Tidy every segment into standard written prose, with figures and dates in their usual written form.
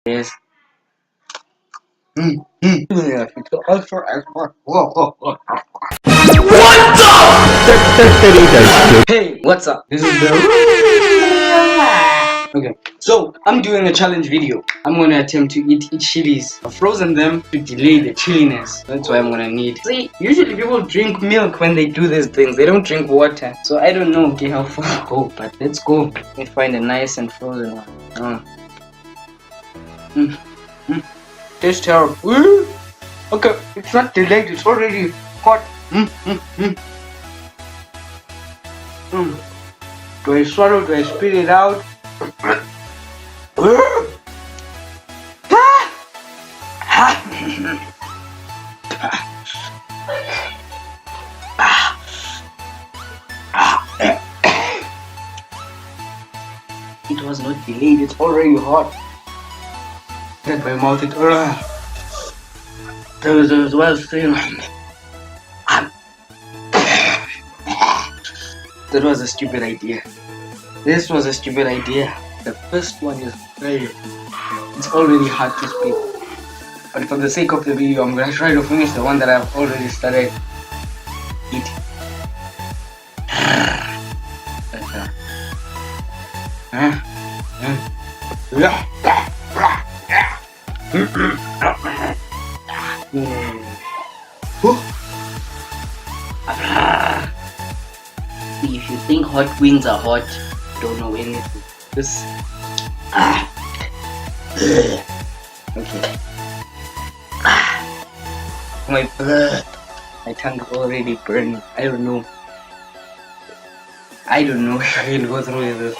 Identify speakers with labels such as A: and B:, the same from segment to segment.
A: Yes. Yeah, it's also Whoa. Hey, what's up? This is the Okay, so I'm doing a challenge video. I'm gonna attempt to eat chilies. I've frozen them to delay the chilliness. That's why I'm gonna need. See, usually people drink milk when they do these things. They don't drink water. So I don't know okay how far I'll go, but let's go. Let me find a nice and frozen one. Tastes terrible. Okay, it's not delayed, it's already hot. Do I swallow? Do I spit it out? It was not delayed, it's already hot. Get my mouth, it there was well still. That was a stupid idea. This was a stupid idea. The first one is very. It's already hard to speak. But for the sake of the video, I'm gonna try to finish the one that I've already started eating. If you think hot wings are hot, don't know anything. This. Okay. My blood. My tongue is already burning. I don't know. I can go through with this.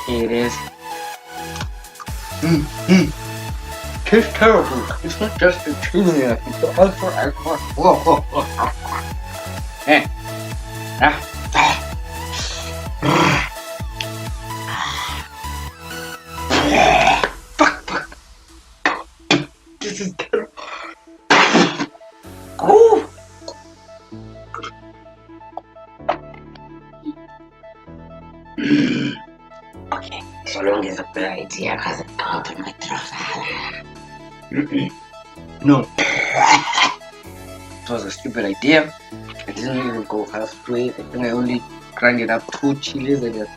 A: Here it is. Tastes terrible. It's not just the chili, it's also alcohol. Whoa. Hey. Fuck. This is terrible. Oh. Okay, so long as a good idea because it opened my throat. No. It was a stupid idea. I didn't even go halfway. I think I only grinded up 2 chilies. I just